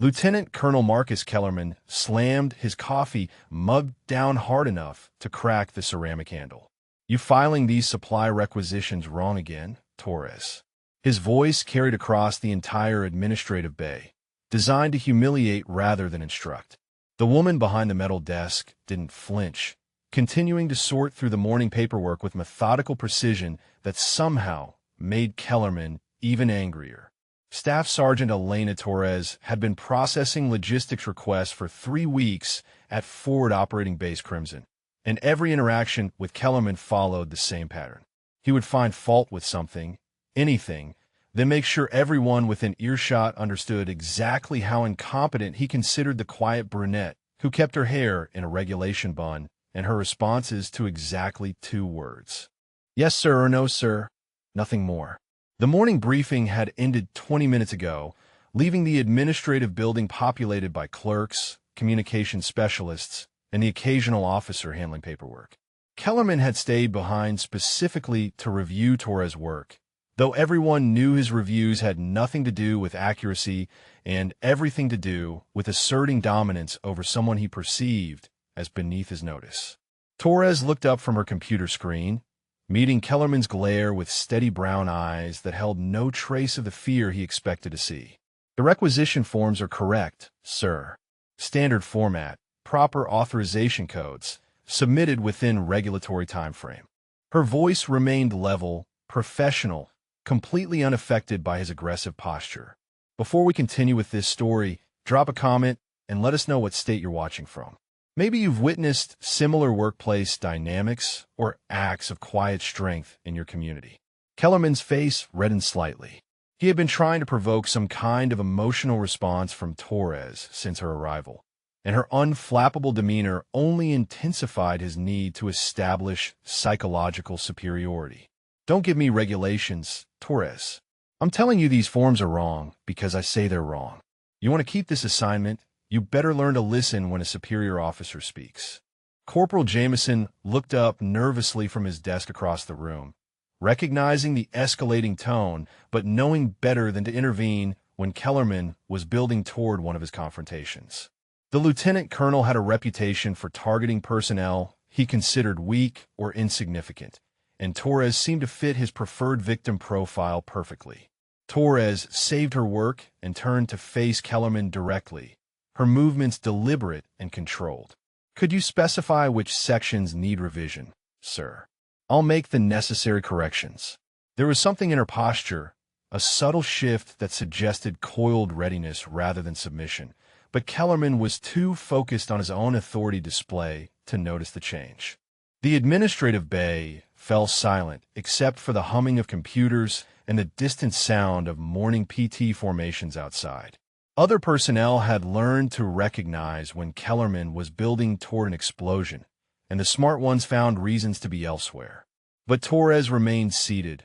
Lieutenant Colonel Marcus Kellerman slammed his coffee mug down hard enough to crack the ceramic handle. "You filing these supply requisitions wrong again, Torres?" His voice carried across the entire administrative bay, designed to humiliate rather than instruct. The woman behind the metal desk didn't flinch, continuing to sort through the morning paperwork with methodical precision that somehow made Kellerman even angrier. Staff Sergeant Elena Torres had been processing logistics requests for 3 weeks at Forward Operating Base Crimson, and every interaction with Kellerman followed the same pattern. He would find fault with something, anything, then make sure everyone within earshot understood exactly how incompetent he considered the quiet brunette who kept her hair in a regulation bun and her responses to exactly 2 words. "Yes, sir," or "No, sir." Nothing more. The morning briefing had ended 20 minutes ago, leaving the administrative building populated by clerks, communication specialists, and the occasional officer handling paperwork. Kellerman had stayed behind specifically to review Torres' work, though everyone knew his reviews had nothing to do with accuracy and everything to do with asserting dominance over someone he perceived as beneath his notice. Torres looked up from her computer screen, meeting Kellerman's glare with steady brown eyes that held no trace of the fear he expected to see. "The requisition forms are correct, sir. Standard format, proper authorization codes, submitted within regulatory time frame." Her voice remained level, professional, completely unaffected by his aggressive posture. Before we continue with this story, drop a comment and let us know what state you're watching from. Maybe you've witnessed similar workplace dynamics or acts of quiet strength in your community. Kellerman's face reddened slightly. He had been trying to provoke some kind of emotional response from Torres since her arrival, and her unflappable demeanor only intensified his need to establish psychological superiority. "Don't give me regulations, Torres. I'm telling you these forms are wrong because I say they're wrong. You want to keep this assignment? You better learn to listen when a superior officer speaks." Corporal Jameson looked up nervously from his desk across the room, recognizing the escalating tone, but knowing better than to intervene when Kellerman was building toward one of his confrontations. The lieutenant colonel had a reputation for targeting personnel he considered weak or insignificant, and Torres seemed to fit his preferred victim profile perfectly. Torres saved her work and turned to face Kellerman directly, her movements deliberate and controlled. "Could you specify which sections need revision, sir? I'll make the necessary corrections." There was something in her posture, a subtle shift that suggested coiled readiness rather than submission, but Kellerman was too focused on his own authority display to notice the change. The administrative bay fell silent except for the humming of computers and the distant sound of morning PT formations outside. Other personnel had learned to recognize when Kellerman was building toward an explosion, and the smart ones found reasons to be elsewhere. But Torres remained seated,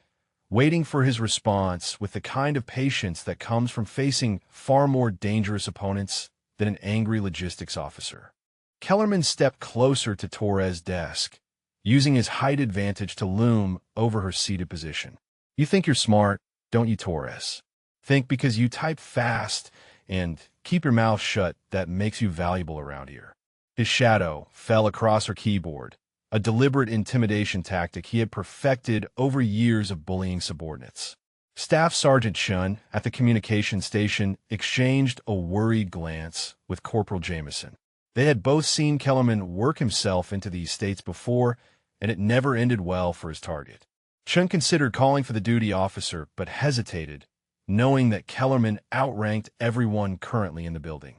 waiting for his response with the kind of patience that comes from facing far more dangerous opponents than an angry logistics officer. Kellerman stepped closer to Torres' desk, using his height advantage to loom over her seated position. "You think you're smart, don't you, Torres? Think because you type fast and keep your mouth shut that makes you valuable around here." His shadow fell across her keyboard, a deliberate intimidation tactic he had perfected over years of bullying subordinates. Staff Sergeant Chun at the communication station exchanged a worried glance with Corporal Jameson. They had both seen Kellerman work himself into these states before, and it never ended well for his target. Chun considered calling for the duty officer, but hesitated, knowing that Kellerman outranked everyone currently in the building.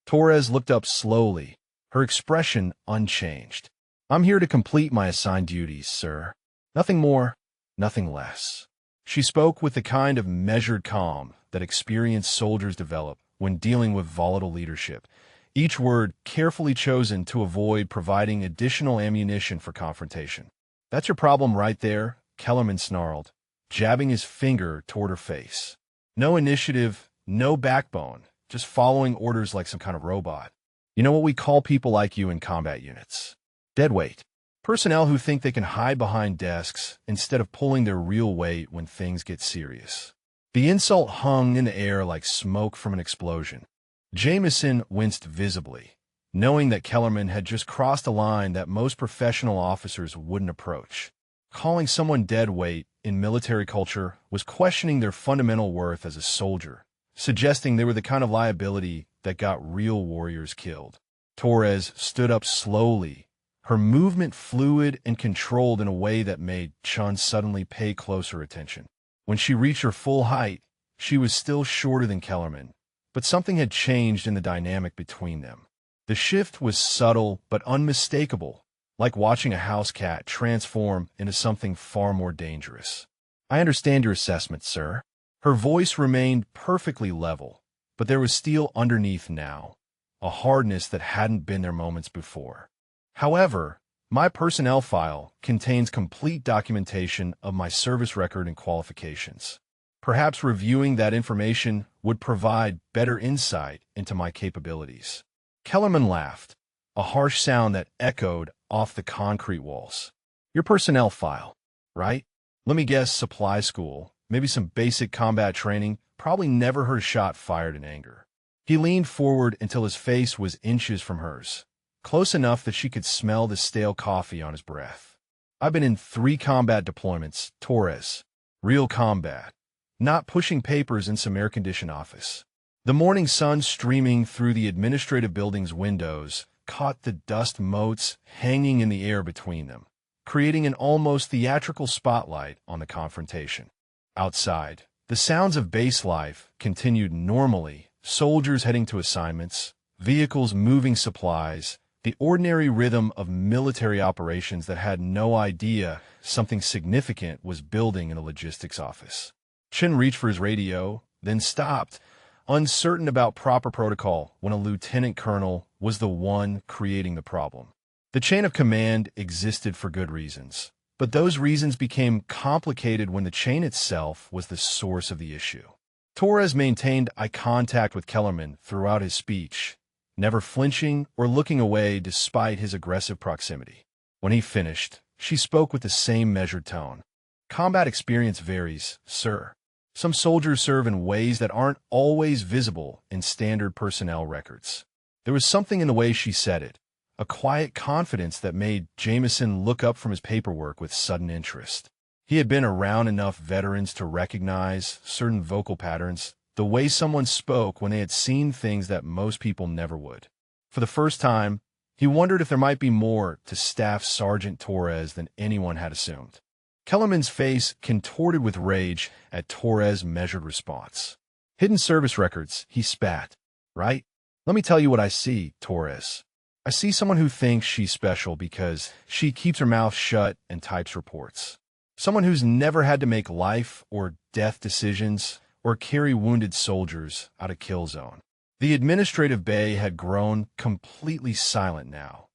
Torres looked up slowly, her expression unchanged. "I'm here to complete my assigned duties, sir. Nothing more, nothing less." She spoke with the kind of measured calm that experienced soldiers develop when dealing with volatile leadership, each word carefully chosen to avoid providing additional ammunition for confrontation. "That's your problem right there," Kellerman snarled, jabbing his finger toward her face. "No initiative, no backbone, just following orders like some kind of robot. You know what we call people like you in combat units? Deadweight. Personnel who think they can hide behind desks instead of pulling their real weight when things get serious." The insult hung in the air like smoke from an explosion. Jameson winced visibly, knowing that Kellerman had just crossed a line that most professional officers wouldn't approach. Calling someone dead weight in military culture was questioning their fundamental worth as a soldier, suggesting they were the kind of liability that got real warriors killed. Torres stood up slowly, her movement fluid and controlled in a way that made Chun suddenly pay closer attention. When she reached her full height, she was still shorter than Kellerman, but something had changed in the dynamic between them. The shift was subtle but unmistakable, like watching a house cat transform into something far more dangerous. "I understand your assessment, sir." Her voice remained perfectly level, but there was steel underneath now, a hardness that hadn't been there moments before. "However, my personnel file contains complete documentation of my service record and qualifications. Perhaps reviewing that information would provide better insight into my capabilities." Kellerman laughed, a harsh sound that echoed off the concrete walls. "Your personnel file, right? Let me guess, supply school, maybe some basic combat training, probably never heard a shot fired in anger." He leaned forward until his face was inches from hers, close enough that she could smell the stale coffee on his breath. "I've been in 3 combat deployments, Torres. Real combat. Not pushing papers in some air-conditioned office." The morning sun streaming through the administrative building's windows caught the dust motes hanging in the air between them, creating an almost theatrical spotlight on the confrontation. Outside, the sounds of base life continued normally, soldiers heading to assignments, vehicles moving supplies, the ordinary rhythm of military operations that had no idea something significant was building in a logistics office. Chin reached for his radio, then stopped, uncertain about proper protocol when a lieutenant colonel was the one creating the problem. The chain of command existed for good reasons, but those reasons became complicated when the chain itself was the source of the issue. Torres maintained eye contact with Kellerman throughout his speech, never flinching or looking away despite his aggressive proximity. When he finished, she spoke with the same measured tone. "Combat experience varies, sir. Some soldiers serve in ways that aren't always visible in standard personnel records." There was something in the way she said it, a quiet confidence that made Jameson look up from his paperwork with sudden interest. He had been around enough veterans to recognize certain vocal patterns, the way someone spoke when they had seen things that most people never would. For the first time, he wondered if there might be more to Staff Sergeant Torres than anyone had assumed. Kellerman's face contorted with rage at Torres' measured response. "Hidden service records," he spat. "Right? Let me tell you what I see, Torres. I see someone who thinks she's special because she keeps her mouth shut and types reports. Someone who's never had to make life or death decisions or carry wounded soldiers out of kill zone." The administrative bay had grown completely silent now,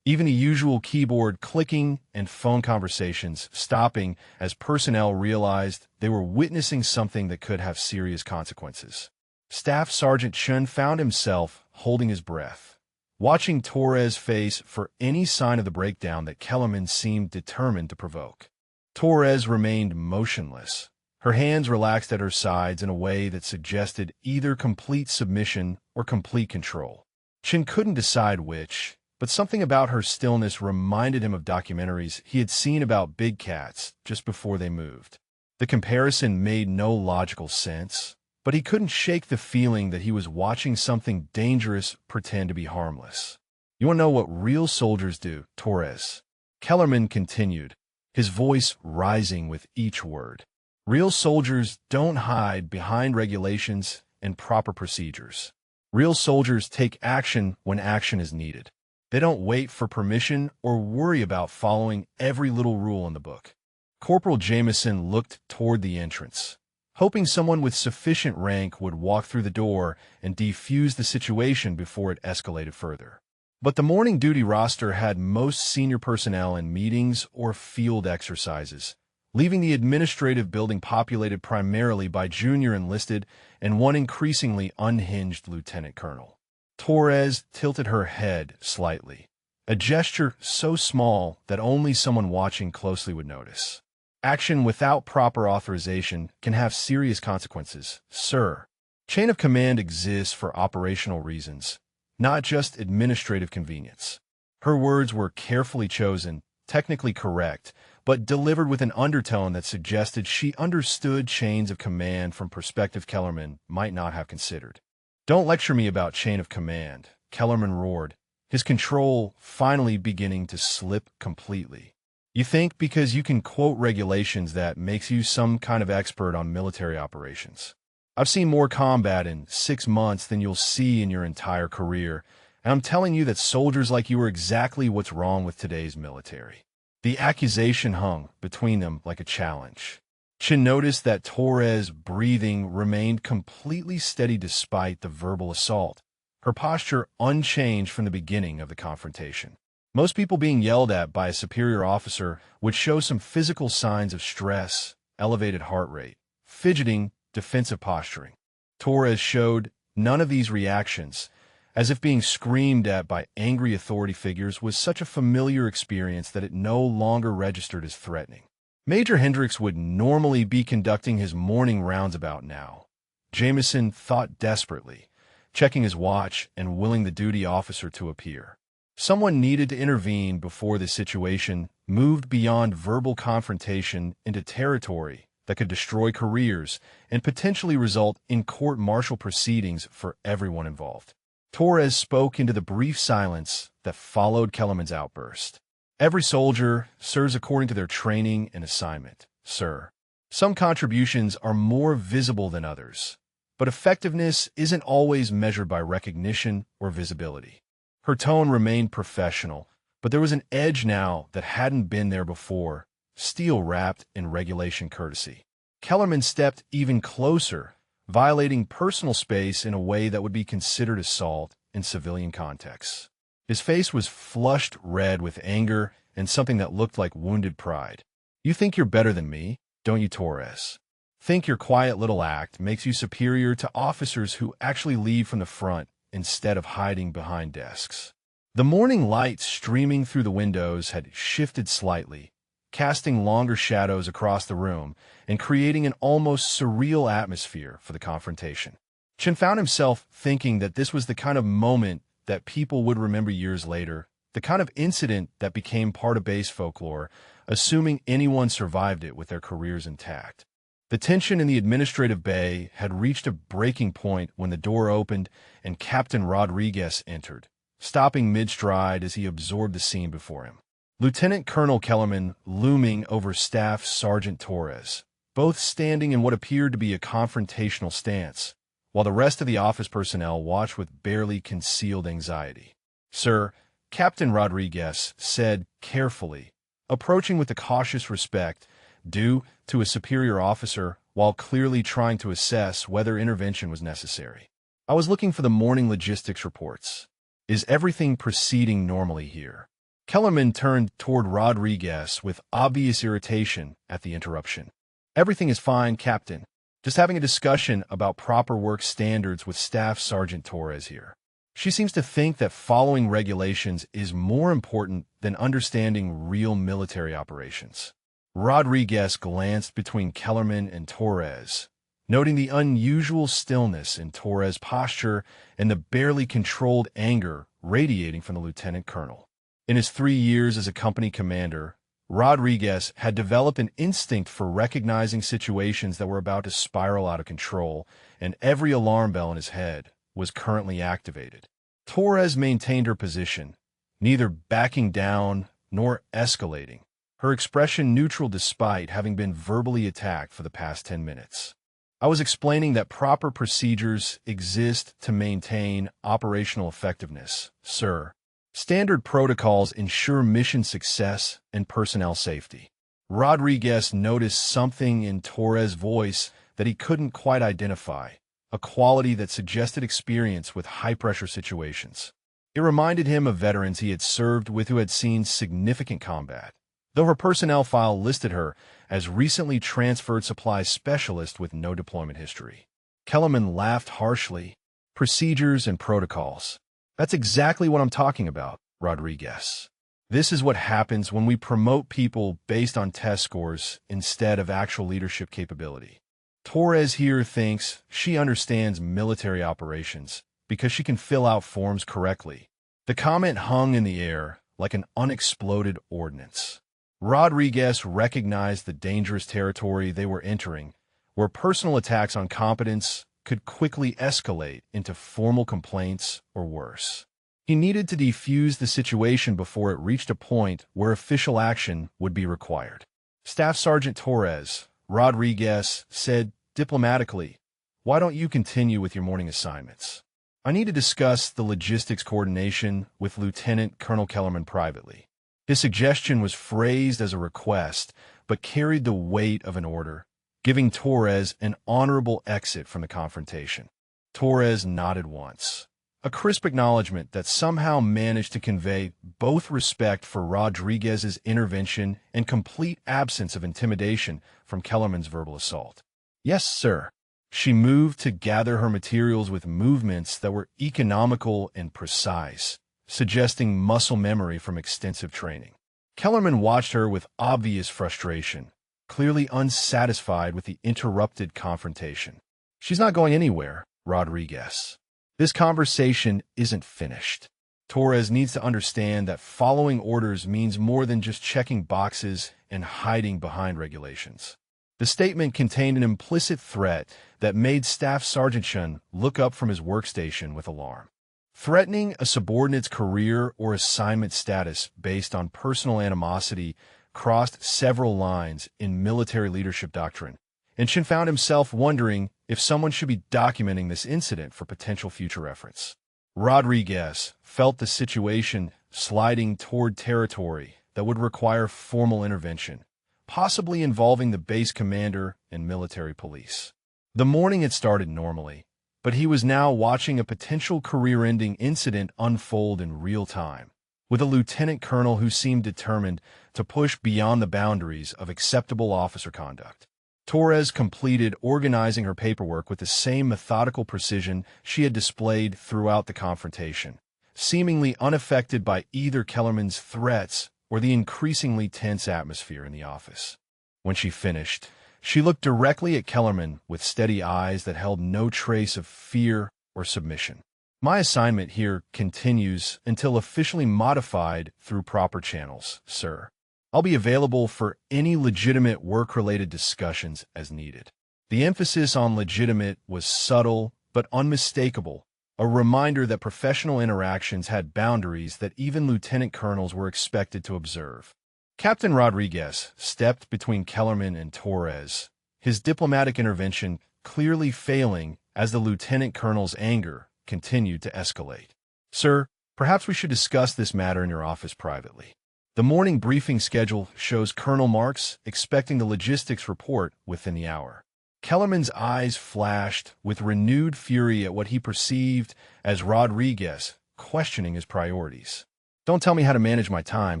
even the usual keyboard clicking and phone conversations stopping as personnel realized they were witnessing something that could have serious consequences. Staff Sergeant Chun found himself holding his breath, watching Torres' face for any sign of the breakdown that Kellerman seemed determined to provoke. Torres remained motionless, her hands relaxed at her sides in a way that suggested either complete submission or complete control. Chin couldn't decide which, but something about her stillness reminded him of documentaries he had seen about big cats just before they moved. The comparison made no logical sense, but he couldn't shake the feeling that he was watching something dangerous pretend to be harmless. "You want to know what real soldiers do, Torres?" Kellerman continued, his voice rising with each word. "Real soldiers don't hide behind regulations and proper procedures. Real soldiers take action when action is needed. They don't wait for permission or worry about following every little rule in the book." Corporal Jameson looked toward the entrance, hoping someone with sufficient rank would walk through the door and defuse the situation before it escalated further. But the morning duty roster had most senior personnel in meetings or field exercises, leaving the administrative building populated primarily by junior enlisted and one increasingly unhinged lieutenant colonel. Torres tilted her head slightly, a gesture so small that only someone watching closely would notice. "Action without proper authorization can have serious consequences, sir." Chain of command exists for operational reasons, not just administrative convenience. Her words were carefully chosen, technically correct, but delivered with an undertone that suggested she understood chains of command from perspective Kellerman might not have considered. "Don't lecture me about chain of command," Kellerman roared, his control finally beginning to slip completely. "You think because you can quote regulations that makes you some kind of expert on military operations. I've seen more combat in 6 months than you'll see in your entire career, and I'm telling you that soldiers like you are exactly what's wrong with today's military." The accusation hung between them like a challenge. Chin noticed that Torres' breathing remained completely steady despite the verbal assault, her posture unchanged from the beginning of the confrontation. Most people being yelled at by a superior officer would show some physical signs of stress, elevated heart rate, fidgeting, defensive posturing. Torres showed none of these reactions, as if being screamed at by angry authority figures was such a familiar experience that it no longer registered as threatening. Major Hendricks would normally be conducting his morning roundabout now. Jameson thought desperately, checking his watch and willing the duty officer to appear. Someone needed to intervene before the situation moved beyond verbal confrontation into territory that could destroy careers and potentially result in court-martial proceedings for everyone involved. Torres spoke into the brief silence that followed Kellerman's outburst. "Every soldier serves according to their training and assignment, sir. Some contributions are more visible than others, but effectiveness isn't always measured by recognition or visibility." Her tone remained professional, but there was an edge now that hadn't been there before, steel wrapped in regulation courtesy. Kellerman stepped even closer, violating personal space in a way that would be considered assault in civilian contexts. His face was flushed red with anger and something that looked like wounded pride. "You think you're better than me, don't you, Torres? Think your quiet little act makes you superior to officers who actually lead from the front instead of hiding behind desks." The morning light streaming through the windows had shifted slightly, casting longer shadows across the room and creating an almost surreal atmosphere for the confrontation. Chin found himself thinking that this was the kind of moment that people would remember years later, the kind of incident that became part of base folklore, assuming anyone survived it with their careers intact. The tension in the administrative bay had reached a breaking point when the door opened and Captain Rodriguez entered, stopping mid-stride as he absorbed the scene before him. Lieutenant Colonel Kellerman looming over Staff Sergeant Torres, both standing in what appeared to be a confrontational stance, while the rest of the office personnel watched with barely concealed anxiety. "Sir," Captain Rodriguez said carefully, approaching with the cautious respect due to a superior officer while clearly trying to assess whether intervention was necessary. "I was looking for the morning logistics reports. Is everything proceeding normally here?" Kellerman turned toward Rodriguez with obvious irritation at the interruption. "Everything is fine, Captain. Just having a discussion about proper work standards with Staff Sergeant Torres here. She seems to think that following regulations is more important than understanding real military operations." Rodriguez glanced between Kellerman and Torres, noting the unusual stillness in Torres' posture and the barely controlled anger radiating from the lieutenant colonel. In his 3 years as a company commander, Rodriguez had developed an instinct for recognizing situations that were about to spiral out of control, and every alarm bell in his head was currently activated. Torres maintained her position, neither backing down nor escalating, her expression neutral despite having been verbally attacked for the past 10 minutes. "I was explaining that proper procedures exist to maintain operational effectiveness, sir. Standard protocols ensure mission success and personnel safety." Rodriguez noticed something in Torres' voice that he couldn't quite identify, a quality that suggested experience with high-pressure situations. It reminded him of veterans he had served with who had seen significant combat, though her personnel file listed her as recently transferred supplies specialist with no deployment history. Kellerman laughed harshly. "Procedures and protocols. That's exactly what I'm talking about, Rodriguez. This is what happens when we promote people based on test scores instead of actual leadership capability. Torres here thinks she understands military operations because she can fill out forms correctly. The comment hung in the air like an unexploded ordnance. Rodriguez recognized the dangerous territory they were entering, where personal attacks on competence could quickly escalate into formal complaints or worse. He needed to defuse the situation before it reached a point where official action would be required. Staff Sergeant Torres, Rodriguez said diplomatically, "Why don't you continue with your morning assignments? I need to discuss the logistics coordination with Lieutenant Colonel Kellerman privately." His suggestion was phrased as a request, but carried the weight of an order, giving Torres an honorable exit from the confrontation. Torres nodded once, a crisp acknowledgement that somehow managed to convey both respect for Rodriguez's intervention and complete absence of intimidation from Kellerman's verbal assault. "Yes, sir." She moved to gather her materials with movements that were economical and precise, suggesting muscle memory from extensive training. Kellerman watched her with obvious frustration, clearly unsatisfied with the interrupted confrontation. "She's not going anywhere, Rodriguez. This conversation isn't finished." Torres needs to understand that following orders means more than just checking boxes and hiding behind regulations. The statement contained an implicit threat that made Staff Sergeant Chun look up from his workstation with alarm. Threatening a subordinate's career or assignment status based on personal animosity crossed several lines in military leadership doctrine, and Chun found himself wondering if someone should be documenting this incident for potential future reference. Rodriguez felt the situation sliding toward territory that would require formal intervention, possibly involving the base commander and military police. The morning had started normally, but he was now watching a potential career-ending incident unfold in real time, with a lieutenant colonel who seemed determined to push beyond the boundaries of acceptable officer conduct. Torres completed organizing her paperwork with the same methodical precision she had displayed throughout the confrontation, seemingly unaffected by either Kellerman's threats or the increasingly tense atmosphere in the office. When she finished, she looked directly at Kellerman with steady eyes that held no trace of fear or submission. "My assignment here continues until officially modified through proper channels, sir. I'll be available for any legitimate work-related discussions as needed." The emphasis on legitimate was subtle but unmistakable, a reminder that professional interactions had boundaries that even lieutenant colonels were expected to observe. Captain Rodriguez stepped between Kellerman and Torres, his diplomatic intervention clearly failing as the lieutenant colonel's anger continued to escalate. "Sir, perhaps we should discuss this matter in your office privately. The morning briefing schedule shows Colonel Marks expecting the logistics report within the hour." Kellerman's eyes flashed with renewed fury at what he perceived as Rodriguez questioning his priorities. "Don't tell me how to manage my time,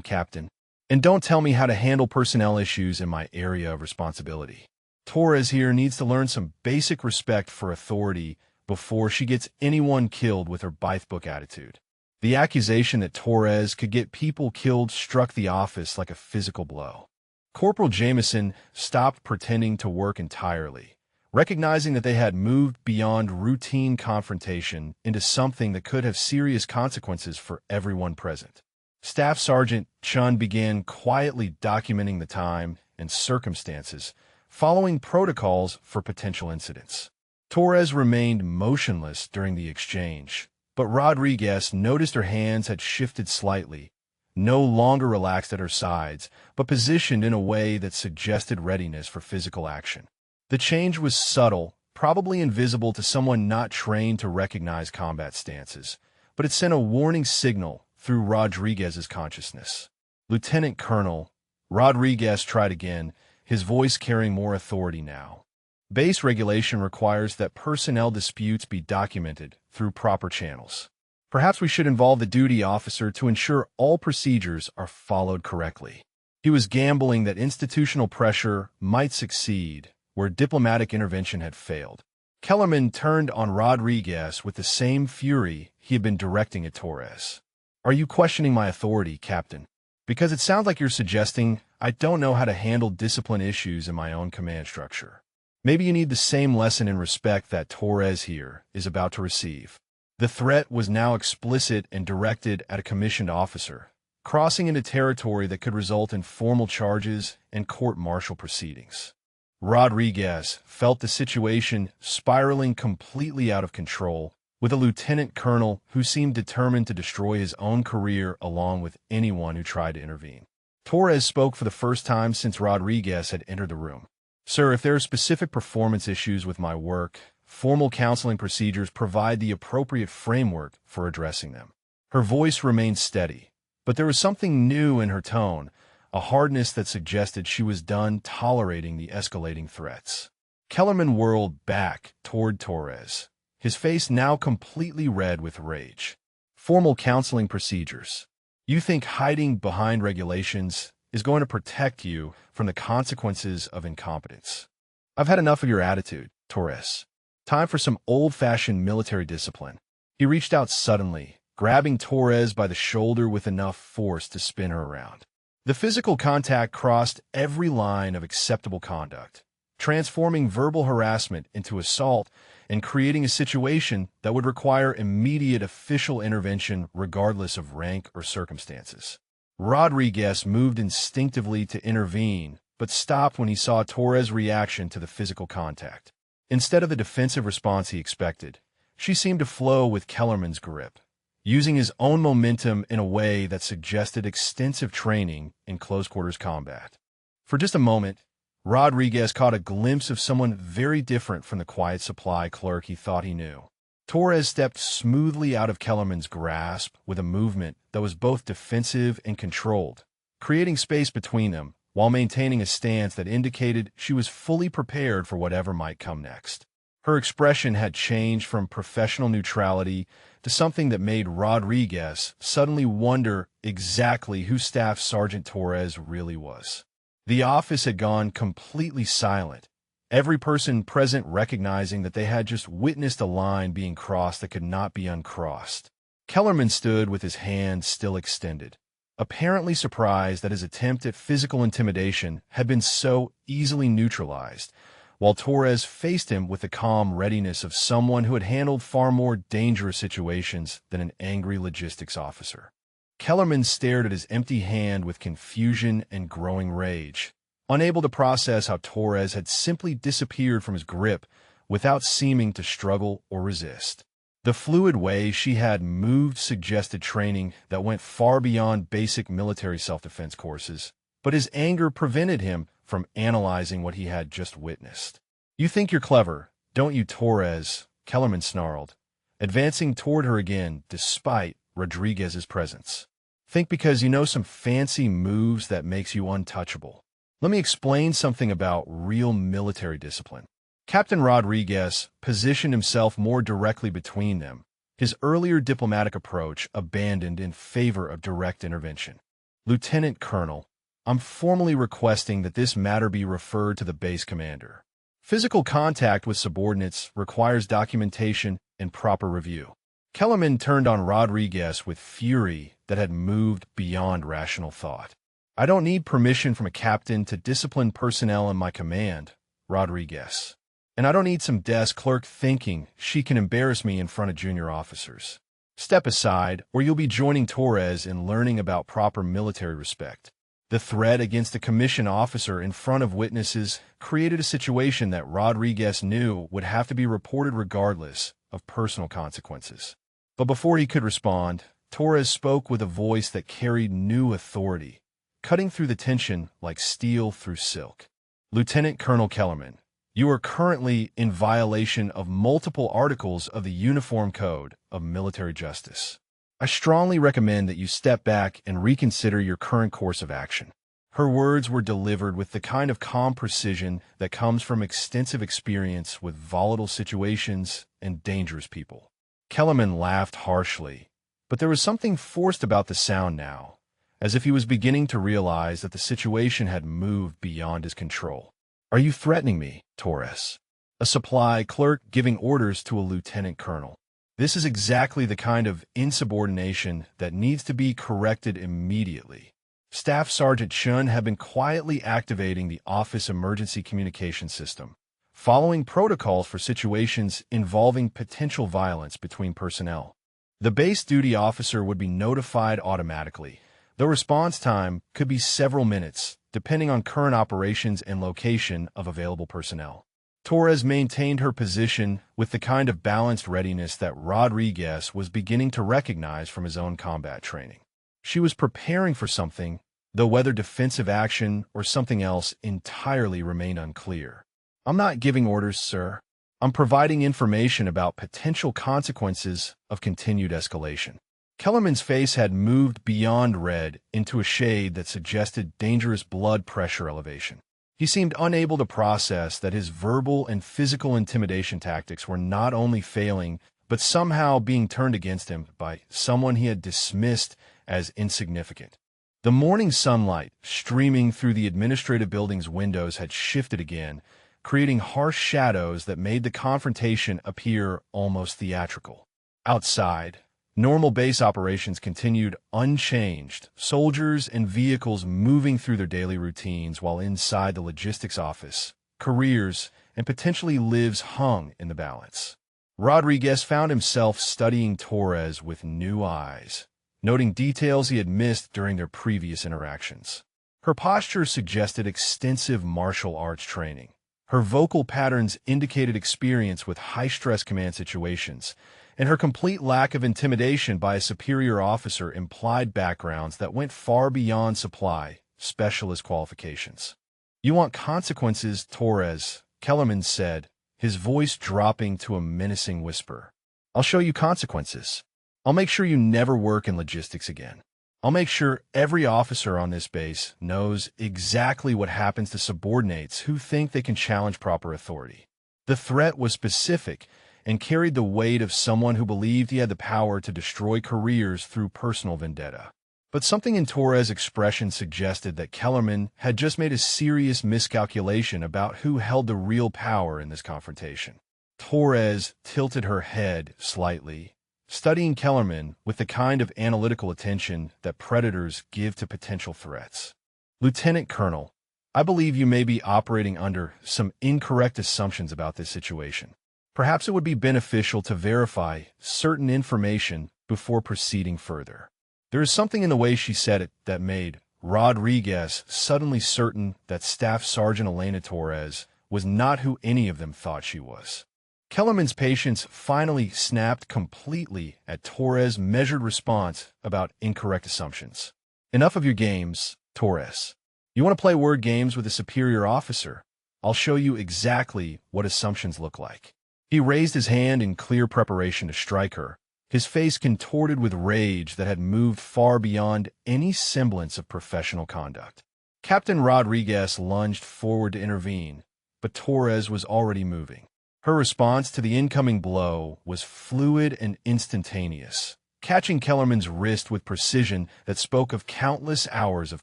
Captain. And don't tell me how to handle personnel issues in my area of responsibility." Torres here needs to learn some basic respect for authority before she gets anyone killed with her by-the-book attitude. The accusation that Torres could get people killed struck the office like a physical blow. Corporal Jameson stopped pretending to work entirely, recognizing that they had moved beyond routine confrontation into something that could have serious consequences for everyone present. Staff Sergeant Chun began quietly documenting the time and circumstances, following protocols for potential incidents. Torres remained motionless during the exchange, but Rodriguez noticed her hands had shifted slightly, no longer relaxed at her sides, but positioned in a way that suggested readiness for physical action. The change was subtle, probably invisible to someone not trained to recognize combat stances, but it sent a warning signal through Rodriguez's consciousness. "Lieutenant Colonel," Rodriguez tried again, his voice carrying more authority now. "Base regulation requires that personnel disputes be documented through proper channels. Perhaps we should involve the duty officer to ensure all procedures are followed correctly." He was gambling that institutional pressure might succeed where diplomatic intervention had failed. Kellerman turned on Rodriguez with the same fury he had been directing at Torres. "Are you questioning my authority, Captain? Because it sounds like you're suggesting I don't know how to handle discipline issues in my own command structure." Maybe you need the same lesson in respect that Torres here is about to receive. The threat was now explicit and directed at a commissioned officer, crossing into territory that could result in formal charges and court-martial proceedings. Rodriguez felt the situation spiraling completely out of control, with a lieutenant colonel who seemed determined to destroy his own career along with anyone who tried to intervene. Torres spoke for the first time since Rodriguez had entered the room. "Sir, if there are specific performance issues with my work, formal counseling procedures provide the appropriate framework for addressing them." Her voice remained steady, but there was something new in her tone, a hardness that suggested she was done tolerating the escalating threats. Kellerman whirled back toward Torres, his face now completely red with rage. "Formal counseling procedures. You think hiding behind regulations is going to protect you from the consequences of incompetence? I've had enough of your attitude, Torres. Time for some old-fashioned military discipline." He reached out suddenly, grabbing Torres by the shoulder with enough force to spin her around. The physical contact crossed every line of acceptable conduct, transforming verbal harassment into assault and creating a situation that would require immediate official intervention regardless of rank or circumstances. Rodriguez moved instinctively to intervene, but stopped when he saw Torres' reaction to the physical contact. Instead of the defensive response he expected, she seemed to flow with Kellerman's grip, using his own momentum in a way that suggested extensive training in close-quarters combat. For just a moment, Rodriguez caught a glimpse of someone very different from the quiet supply clerk he thought he knew. Torres stepped smoothly out of Kellerman's grasp with a movement that was both defensive and controlled, creating space between them while maintaining a stance that indicated she was fully prepared for whatever might come next. Her expression had changed from professional neutrality to something that made Rodriguez suddenly wonder exactly who Staff Sergeant Torres really was. The office had gone completely silent, every person present recognizing that they had just witnessed a line being crossed that could not be uncrossed. Kellerman stood with his hand still extended, apparently surprised that his attempt at physical intimidation had been so easily neutralized, while Torres faced him with the calm readiness of someone who had handled far more dangerous situations than an angry logistics officer. Kellerman stared at his empty hand with confusion and growing rage, unable to process how Torres had simply disappeared from his grip without seeming to struggle or resist. The fluid way she had moved suggested training that went far beyond basic military self-defense courses, but his anger prevented him from analyzing what he had just witnessed. "You think you're clever, don't you, Torres?" Kellerman snarled, advancing toward her again despite Rodriguez's presence. "Think because you know some fancy moves that makes you untouchable. Let me explain something about real military discipline." Captain Rodriguez positioned himself more directly between them, his earlier diplomatic approach abandoned in favor of direct intervention. "Lieutenant Colonel, I'm formally requesting that this matter be referred to the base commander. Physical contact with subordinates requires documentation and proper review." Kellerman turned on Rodriguez with fury that had moved beyond rational thought. "I don't need permission from a captain to discipline personnel in my command, Rodriguez. And I don't need some desk clerk thinking she can embarrass me in front of junior officers. Step aside, or you'll be joining Torres in learning about proper military respect." The threat against a commissioned officer in front of witnesses created a situation that Rodriguez knew would have to be reported regardless of personal consequences. But before he could respond, Torres spoke with a voice that carried new authority, cutting through the tension like steel through silk. "Lieutenant Colonel Kellerman, you are currently in violation of multiple articles of the Uniform Code of Military Justice. I strongly recommend that you step back and reconsider your current course of action." Her words were delivered with the kind of calm precision that comes from extensive experience with volatile situations and dangerous people. Kellerman laughed harshly, but there was something forced about the sound now, as if he was beginning to realize that the situation had moved beyond his control. "Are you threatening me, Torres? A supply clerk giving orders to a lieutenant colonel. This is exactly the kind of insubordination that needs to be corrected immediately." Staff Sergeant Chun had been quietly activating the office emergency communication system, following protocols for situations involving potential violence between personnel. The base duty officer would be notified automatically, though response time could be several minutes, depending on current operations and location of available personnel. Torres maintained her position with the kind of balanced readiness that Rodriguez was beginning to recognize from his own combat training. She was preparing for something, though whether defensive action or something else entirely remained unclear. "I'm not giving orders, sir. I'm providing information about potential consequences of continued escalation." Kellerman's face had moved beyond red into a shade that suggested dangerous blood pressure elevation. He seemed unable to process that his verbal and physical intimidation tactics were not only failing, but somehow being turned against him by someone he had dismissed as insignificant. The morning sunlight streaming through the administrative building's windows had shifted again, creating harsh shadows that made the confrontation appear almost theatrical. Outside, normal base operations continued unchanged, soldiers and vehicles moving through their daily routines, while inside the logistics office, careers and potentially lives hung in the balance. Rodriguez found himself studying Torres with new eyes, noting details he had missed during their previous interactions. Her posture suggested extensive martial arts training. Her vocal patterns indicated experience with high-stress command situations, and her complete lack of intimidation by a superior officer implied backgrounds that went far beyond supply specialist qualifications. "You want consequences, Torres," Kellerman said, his voice dropping to a menacing whisper. "I'll show you consequences. I'll make sure you never work in logistics again. I'll make sure every officer on this base knows exactly what happens to subordinates who think they can challenge proper authority." The threat was specific and carried the weight of someone who believed he had the power to destroy careers through personal vendetta. But something in Torres' expression suggested that Kellerman had just made a serious miscalculation about who held the real power in this confrontation. Torres tilted her head slightly, studying Kellerman with the kind of analytical attention that predators give to potential threats. "Lieutenant Colonel, I believe you may be operating under some incorrect assumptions about this situation. Perhaps it would be beneficial to verify certain information before proceeding further." There is something in the way she said it that made Rodriguez suddenly certain that Staff Sergeant Elena Torres was not who any of them thought she was. Kellerman's patience finally snapped completely at Torres' measured response about incorrect assumptions. "Enough of your games, Torres. You want to play word games with a superior officer? I'll show you exactly what assumptions look like." He raised his hand in clear preparation to strike her, his face contorted with rage that had moved far beyond any semblance of professional conduct. Captain Rodriguez lunged forward to intervene, but Torres was already moving. Her response to the incoming blow was fluid and instantaneous, catching Kellerman's wrist with precision that spoke of countless hours of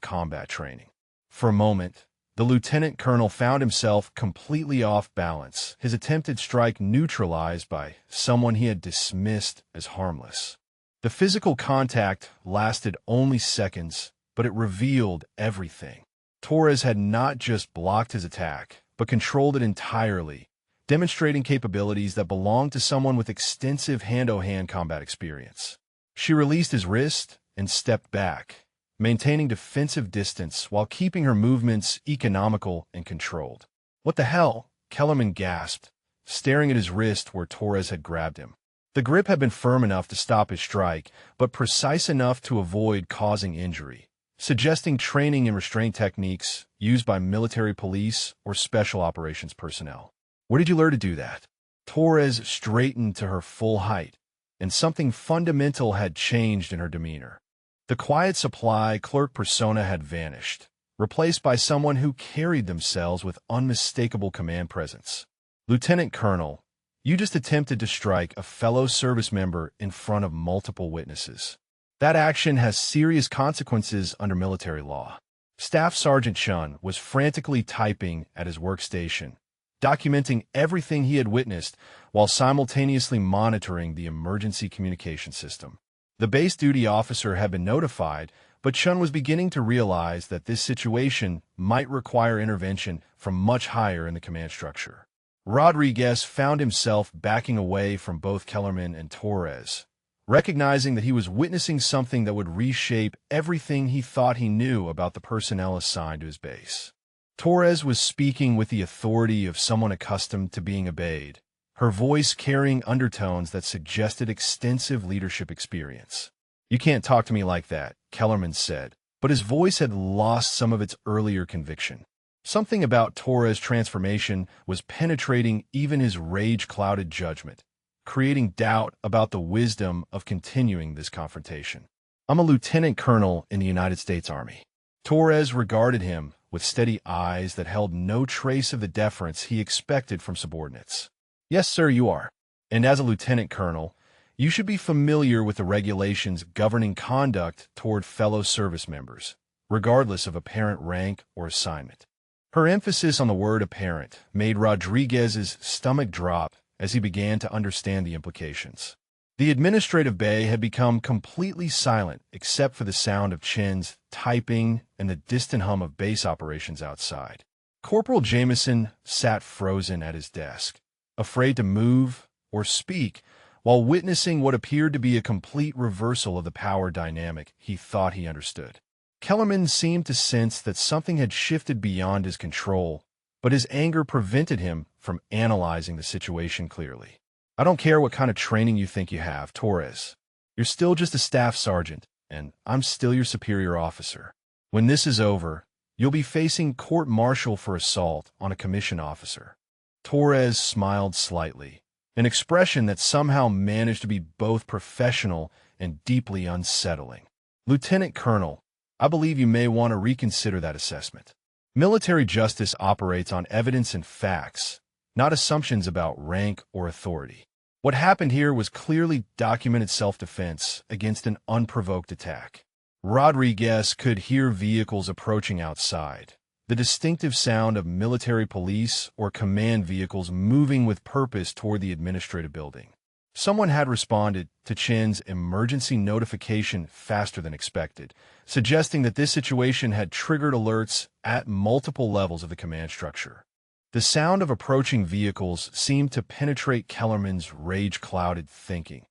combat training. For a moment, the lieutenant colonel found himself completely off balance, his attempted strike neutralized by someone he had dismissed as harmless. The physical contact lasted only seconds, but it revealed everything. Torres had not just blocked his attack, but controlled it entirely, demonstrating capabilities that belonged to someone with extensive hand-to-hand combat experience. She released his wrist and stepped back, maintaining defensive distance while keeping her movements economical and controlled. "What the hell?" Kellerman gasped, staring at his wrist where Torres had grabbed him. The grip had been firm enough to stop his strike, but precise enough to avoid causing injury, suggesting training in restraint techniques used by military police or special operations personnel. "Where did you learn to do that?" Torres straightened to her full height, and something fundamental had changed in her demeanor. The quiet supply clerk persona had vanished, replaced by someone who carried themselves with unmistakable command presence. "Lieutenant Colonel, you just attempted to strike a fellow service member in front of multiple witnesses. That action has serious consequences under military law." Staff Sergeant Chun was frantically typing at his workstation, documenting everything he had witnessed while simultaneously monitoring the emergency communication system. The base duty officer had been notified, but Chun was beginning to realize that this situation might require intervention from much higher in the command structure. Rodriguez found himself backing away from both Kellerman and Torres, recognizing that he was witnessing something that would reshape everything he thought he knew about the personnel assigned to his base. Torres was speaking with the authority of someone accustomed to being obeyed, her voice carrying undertones that suggested extensive leadership experience. "You can't talk to me like that," Kellerman said, but his voice had lost some of its earlier conviction. Something about Torres' transformation was penetrating even his rage-clouded judgment, creating doubt about the wisdom of continuing this confrontation. "I'm a lieutenant colonel in the United States Army." Torres regarded him with steady eyes that held no trace of the deference he expected from subordinates. "Yes, sir, you are. And as a lieutenant colonel, you should be familiar with the regulations governing conduct toward fellow service members, regardless of apparent rank or assignment." Her emphasis on the word apparent made Rodriguez's stomach drop as he began to understand the implications. The administrative bay had become completely silent except for the sound of Chen's typing and the distant hum of base operations outside. Corporal Jameson sat frozen at his desk, afraid to move or speak, while witnessing what appeared to be a complete reversal of the power dynamic he thought he understood. Kellerman seemed to sense that something had shifted beyond his control, but his anger prevented him from analyzing the situation clearly. "I don't care what kind of training you think you have, Torres. You're still just a staff sergeant, and I'm still your superior officer. When this is over, you'll be facing court-martial for assault on a commissioned officer." Torres smiled slightly, an expression that somehow managed to be both professional and deeply unsettling. "Lieutenant Colonel, I believe you may want to reconsider that assessment. Military justice operates on evidence and facts, not assumptions about rank or authority. What happened here was clearly documented self-defense against an unprovoked attack." Rodriguez could hear vehicles approaching outside, the distinctive sound of military police or command vehicles moving with purpose toward the administrative building. Someone had responded to Chen's emergency notification faster than expected, suggesting that this situation had triggered alerts at multiple levels of the command structure. The sound of approaching vehicles seemed to penetrate Kellerman's rage-clouded thinking,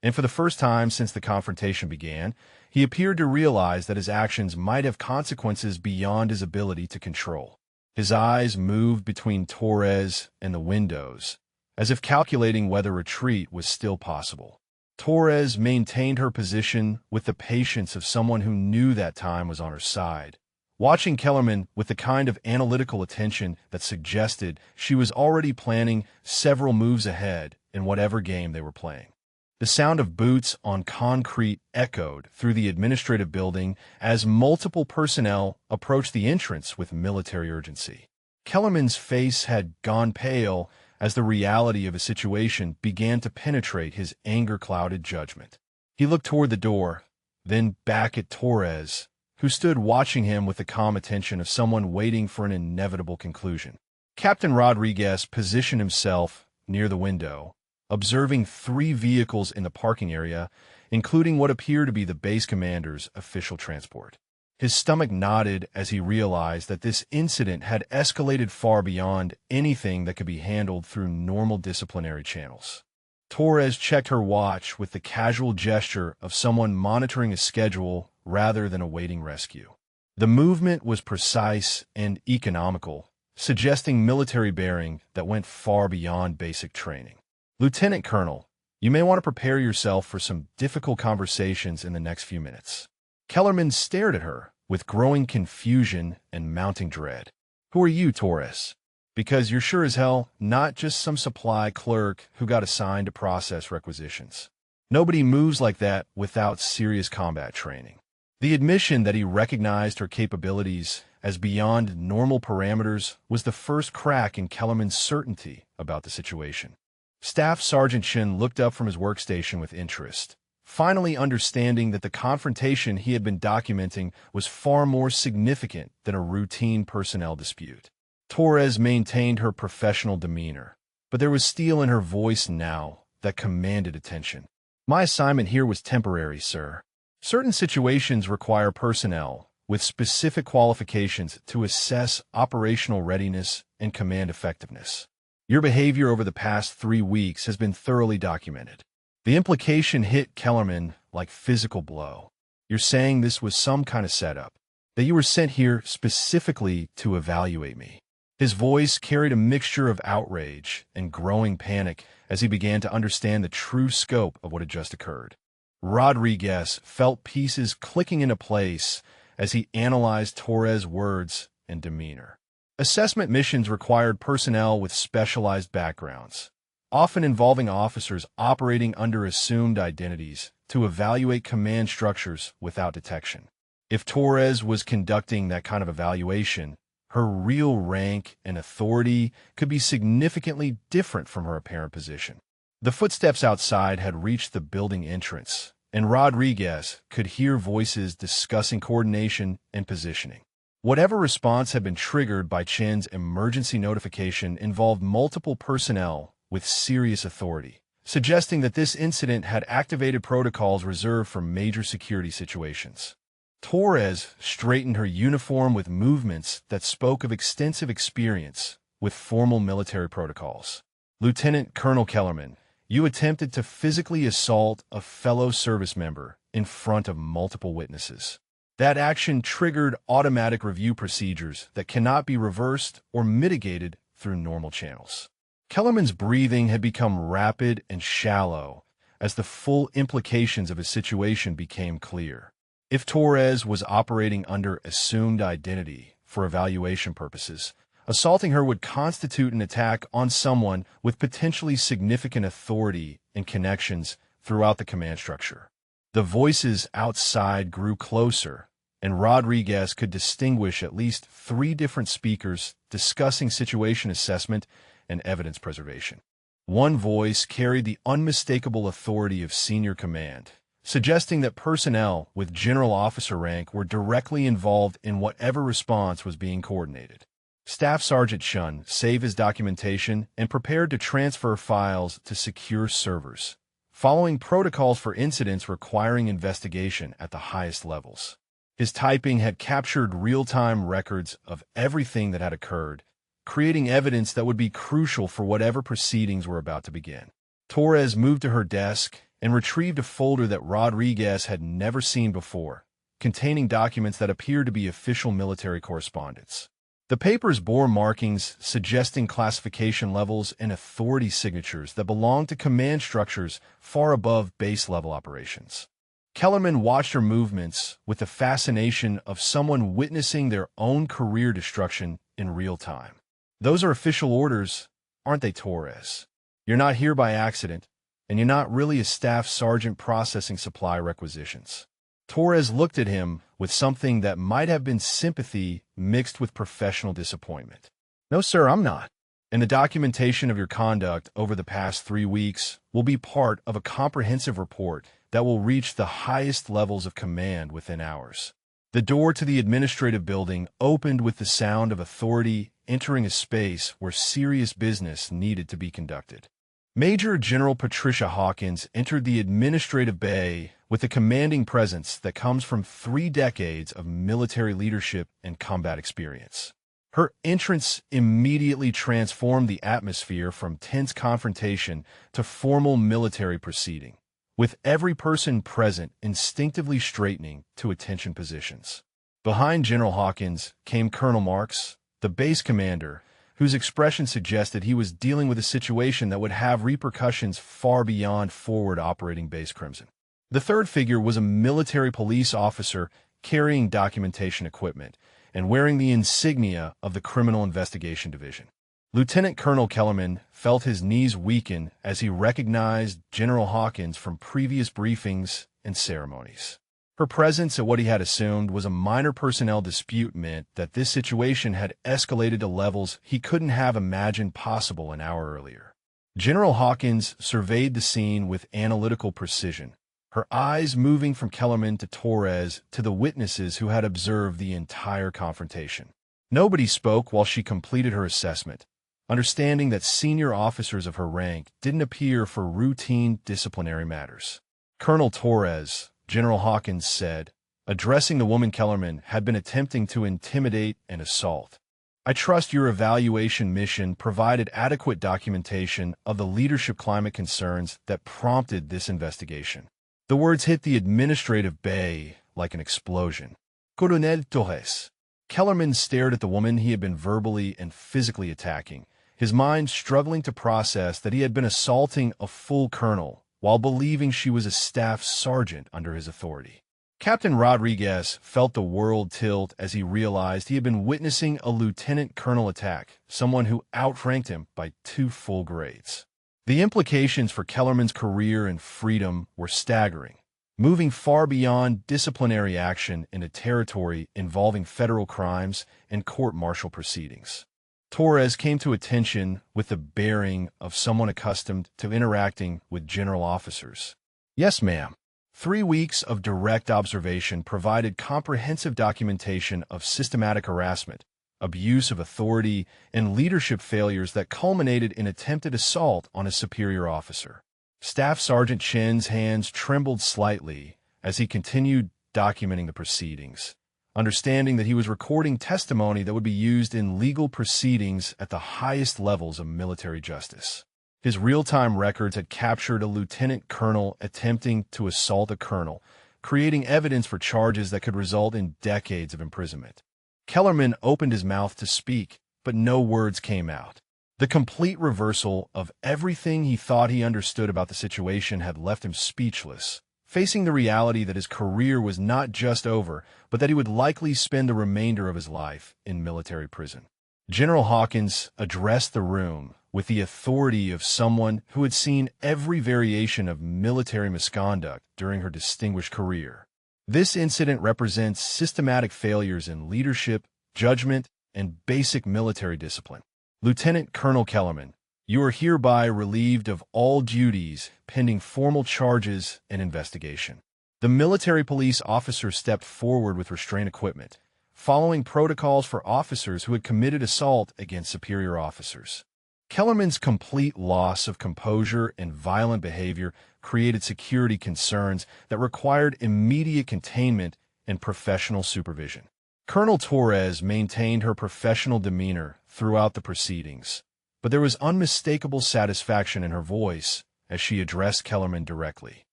and for the first time since the confrontation began, he appeared to realize that his actions might have consequences beyond his ability to control. His eyes moved between Torres and the windows, as if calculating whether retreat was still possible. Torres maintained her position with the patience of someone who knew that time was on her side, watching Kellerman with the kind of analytical attention that suggested she was already planning several moves ahead in whatever game they were playing. The sound of boots on concrete echoed through the administrative building as multiple personnel approached the entrance with military urgency. Kellerman's face had gone pale as the reality of his situation began to penetrate his anger-clouded judgment. He looked toward the door, then back at Torres, who stood watching him with the calm attention of someone waiting for an inevitable conclusion. Captain Rodriguez positioned himself near the window, observing 3 vehicles in the parking area, including what appeared to be the base commander's official transport. His stomach knotted as he realized that this incident had escalated far beyond anything that could be handled through normal disciplinary channels. Torres checked her watch with the casual gesture of someone monitoring a schedule rather than awaiting rescue. The movement was precise and economical, suggesting military bearing that went far beyond basic training. "Lieutenant Colonel, you may want to prepare yourself for some difficult conversations in the next few minutes." Kellerman stared at her with growing confusion and mounting dread. "Who are you, Torres? Because you're sure as hell not just some supply clerk who got assigned to process requisitions. Nobody moves like that without serious combat training." The admission that he recognized her capabilities as beyond normal parameters was the first crack in Kellerman's certainty about the situation. Staff Sergeant Chen looked up from his workstation with interest, finally understanding that the confrontation he had been documenting was far more significant than a routine personnel dispute. Torres maintained her professional demeanor, but there was steel in her voice now that commanded attention. "My assignment here was temporary, sir. Certain situations require personnel with specific qualifications to assess operational readiness and command effectiveness. Your behavior over the past 3 weeks has been thoroughly documented. The implication hit Kellerman like physical blow. You're saying this was some kind of setup, that you were sent here specifically to evaluate me. His voice carried a mixture of outrage and growing panic as he began to understand the true scope of what had just occurred. Rodriguez felt pieces clicking into place as he analyzed Torres' words and demeanor. Assessment missions required personnel with specialized backgrounds, often involving officers operating under assumed identities to evaluate command structures without detection. If Torres was conducting that kind of evaluation, her real rank and authority could be significantly different from her apparent position. The footsteps outside had reached the building entrance, and Rodriguez could hear voices discussing coordination and positioning. Whatever response had been triggered by Chen's emergency notification involved multiple personnel with serious authority, suggesting that this incident had activated protocols reserved for major security situations. Torres straightened her uniform with movements that spoke of extensive experience with formal military protocols. Lieutenant Colonel Kellerman, you attempted to physically assault a fellow service member in front of multiple witnesses. That action triggered automatic review procedures that cannot be reversed or mitigated through normal channels. Kellerman's breathing had become rapid and shallow as the full implications of his situation became clear. If Torres was operating under assumed identity for evaluation purposes, assaulting her would constitute an attack on someone with potentially significant authority and connections throughout the command structure. The voices outside grew closer, and Rodriguez could distinguish at least 3 different speakers discussing situation assessment and evidence preservation. One voice carried the unmistakable authority of senior command, suggesting that personnel with general officer rank were directly involved in whatever response was being coordinated. Staff Sergeant Shun saved his documentation and prepared to transfer files to secure servers, following protocols for incidents requiring investigation at the highest levels. His typing had captured real-time records of everything that had occurred, creating evidence that would be crucial for whatever proceedings were about to begin. Torres moved to her desk and retrieved a folder that Rodriguez had never seen before, containing documents that appeared to be official military correspondence. The papers bore markings suggesting classification levels and authority signatures that belonged to command structures far above base-level operations. Kellerman watched her movements with the fascination of someone witnessing their own career destruction in real time. Those are official orders, aren't they, Torres? You're not here by accident, and you're not really a staff sergeant processing supply requisitions. Torres looked at him with something that might have been sympathy mixed with professional disappointment. No, sir, I'm not. And the documentation of your conduct over the past 3 weeks will be part of a comprehensive report that will reach the highest levels of command within hours. The door to the administrative building opened with the sound of authority entering a space where serious business needed to be conducted. Major General Patricia Hawkins entered the administrative bay with a commanding presence that comes from 3 decades of military leadership and combat experience. Her entrance immediately transformed the atmosphere from tense confrontation to formal military proceeding, with every person present instinctively straightening to attention positions. Behind General Hawkins came Colonel Marks, the base commander, whose expression suggested he was dealing with a situation that would have repercussions far beyond forward operating Base Crimson. The third figure was a military police officer carrying documentation equipment and wearing the insignia of the Criminal Investigation Division. Lieutenant Colonel Kellerman felt his knees weaken as he recognized General Hawkins from previous briefings and ceremonies. Her presence at what he had assumed was a minor personnel dispute meant that this situation had escalated to levels he couldn't have imagined possible an hour earlier. General Hawkins surveyed the scene with analytical precision, her eyes moving from Kellerman to Torres to the witnesses who had observed the entire confrontation. Nobody spoke while she completed her assessment, understanding that senior officers of her rank didn't appear for routine disciplinary matters. Colonel Torres, General Hawkins said, addressing the woman Kellerman had been attempting to intimidate and assault. I trust your evaluation mission provided adequate documentation of the leadership climate concerns that prompted this investigation. The words hit the administrative bay like an explosion. Coronel Torres. Kellerman stared at the woman he had been verbally and physically attacking, his mind struggling to process that he had been assaulting a full colonel while believing she was a staff sergeant under his authority. Captain Rodriguez felt the world tilt as he realized he had been witnessing a lieutenant colonel attack, someone who outranked him by 2 full grades. The implications for Kellerman's career and freedom were staggering, moving far beyond disciplinary action into territory involving federal crimes and court-martial proceedings. Torres came to attention with the bearing of someone accustomed to interacting with general officers. Yes, ma'am. 3 weeks of direct observation provided comprehensive documentation of systematic harassment, abuse of authority, and leadership failures that culminated in attempted assault on a superior officer. Staff Sergeant Chen's hands trembled slightly as he continued documenting the proceedings, understanding that he was recording testimony that would be used in legal proceedings at the highest levels of military justice. His real-time records had captured a lieutenant colonel attempting to assault a colonel, creating evidence for charges that could result in decades of imprisonment. Kellerman opened his mouth to speak, but no words came out. The complete reversal of everything he thought he understood about the situation had left him speechless, facing the reality that his career was not just over, but that he would likely spend the remainder of his life in military prison. General Hawkins addressed the room with the authority of someone who had seen every variation of military misconduct during her distinguished career. This incident represents systematic failures in leadership, judgment, and basic military discipline. Lieutenant Colonel Kellerman, you are hereby relieved of all duties pending formal charges and investigation. The military police officer stepped forward with restraint equipment, following protocols for officers who had committed assault against superior officers. Kellerman's complete loss of composure and violent behavior created security concerns that required immediate containment and professional supervision. Colonel Torres maintained her professional demeanor throughout the proceedings, but there was unmistakable satisfaction in her voice as she addressed Kellerman directly.